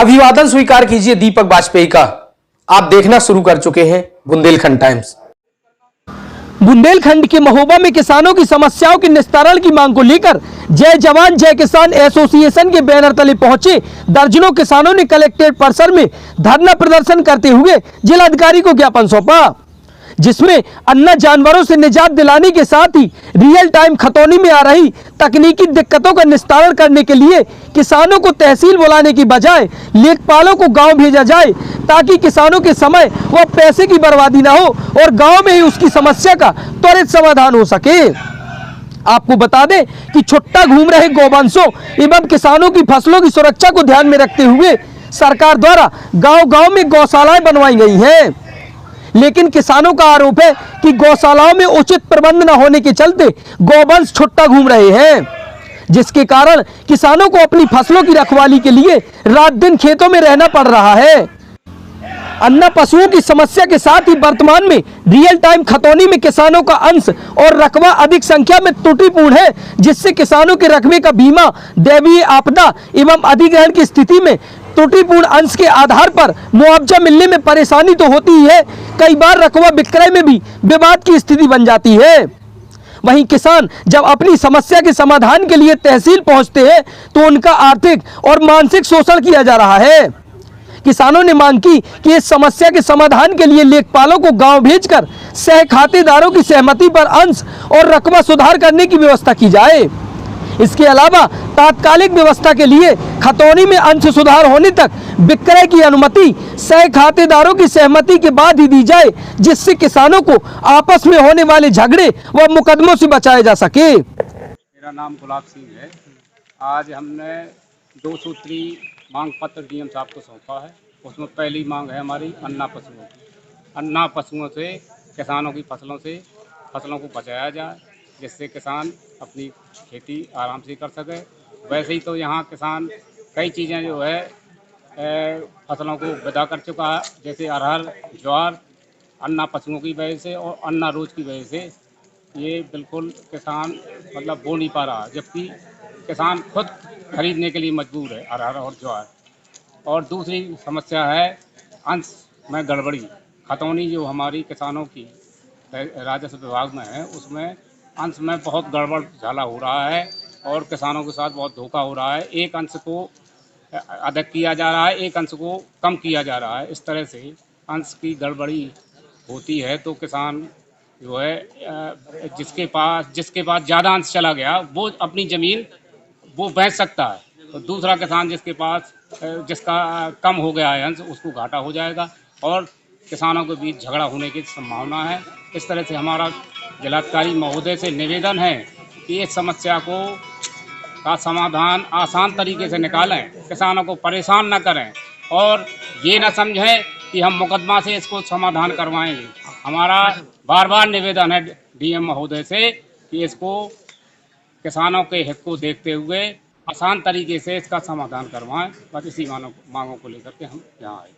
अभिवादन स्वीकार कीजिए दीपक वाजपेयी का। आप देखना शुरू कर चुके हैं बुंदेलखंड टाइम्स। बुंदेलखंड के महोबा में किसानों की समस्याओं के निस्तारण की मांग को लेकर जय जवान जय किसान एसोसिएशन के बैनर तले पहुंचे दर्जनों किसानों ने कलेक्ट्रेट परिसर में धरना प्रदर्शन करते हुए जिलाधिकारी को ज्ञापन सौंपा, जिसमें अन्य जानवरों से निजात दिलाने के साथ ही रियल टाइम खतौनी में आ रही तकनीकी दिक्कतों का निस्तारण करने के लिए किसानों को तहसील बुलाने की बजाय लेखपालों को गांव भेजा जाए, ताकि किसानों के समय व पैसे की बर्बादी ना हो और गांव में ही उसकी समस्या का त्वरित समाधान हो सके। आपको बता दें कि छुट्टा घूम रहे गौवंशों एवं किसानों की फसलों की सुरक्षा को ध्यान में रखते हुए सरकार द्वारा गांव-गांव में गौशालाएं बनवाई गई हैं, लेकिन किसानों का आरोप है कि गौशालाओं में उचित प्रबंध न होने के चलते गौवंश छुट्टा घूम रहे हैं, जिसके कारण किसानों को अपनी फसलों की रखवाली के लिए रात दिन खेतों में रहना पड़ रहा है। अन्य पशुओं की समस्या के साथ ही वर्तमान में रियल टाइम खतौनी में किसानों का अंश और रकबा अधिक संख्या में त्रुटिपूर्ण है, जिससे किसानों के रकबे का बीमा दैवीय आपदा एवं अधिग्रहण की स्थिति में त्रुटिपूर्ण अंश के आधार पर मुआवजा मिलने में परेशानी तो होती ही है, कई बार रकबा विक्रय में भी विवाद की स्थिति बन जाती है। वहीं किसान जब अपनी समस्या के समाधान के लिए तहसील पहुंचते हैं तो उनका आर्थिक और मानसिक शोषण किया जा रहा है। किसानों ने मांग की कि इस समस्या के समाधान के लिए लेखपालों को गांव भेजकर सह खातेदारों की सहमति पर अंश और रकबा सुधार करने की व्यवस्था की जाए। इसके अलावा तात्कालिक व्यवस्था के लिए खतौनी में अंश सुधार होने तक विक्रय की अनुमति सह खातेदारों की सहमति के बाद ही दी जाए, जिससे किसानों को आपस में होने वाले झगड़े व मुकदमों से बचाया जा सके। मेरा नाम गुलाब सिंह है। आज हमने 2 सूत्री मांग पत्र डीएम साहब को सौंपा है। उसमें पहली मांग है हमारी अन्ना पशुओं की। अन्ना पशुओं से किसानों की फसलों को बचाया जाए, जिससे किसान अपनी खेती आराम से कर सके। वैसे ही तो यहाँ किसान कई चीज़ें जो है फसलों को विदा कर चुका है, जैसे अरहर, ज्वार, अन्ना पशुओं की वजह से और अन्ना रोज की वजह से ये बिल्कुल किसान मतलब बो नहीं पा रहा, जबकि किसान खुद खरीदने के लिए मजबूर है अरहर और ज्वार। और दूसरी समस्या है अंश में गड़बड़ी। खतौनी जो हमारी किसानों की राजस्व विभाग में है, उसमें अंश में बहुत गड़बड़ झाला हो रहा है और किसानों के साथ बहुत धोखा हो रहा है। एक अंश को अधिक किया जा रहा है, एक अंश को कम किया जा रहा है। इस तरह से अंश की गड़बड़ी होती है तो किसान जो है जिसके पास ज़्यादा अंश चला गया वो अपनी ज़मीन वो बेच सकता है, तो दूसरा किसान जिसका कम हो गया है अंश, उसको घाटा हो जाएगा और किसानों के बीच झगड़ा होने की संभावना है। इस तरह से हमारा जिलाधिकारी महोदय से निवेदन है कि इस समस्या का समाधान आसान तरीके से निकालें, किसानों को परेशान न करें और ये न समझें कि हम मुकदमा से इसको समाधान करवाएंगे। हमारा बार बार निवेदन है डीएम महोदय से कि इसको किसानों के हित को देखते हुए आसान तरीके से इसका समाधान करवाएं। बस इसी मांगों को लेकर के हम यहाँ आए।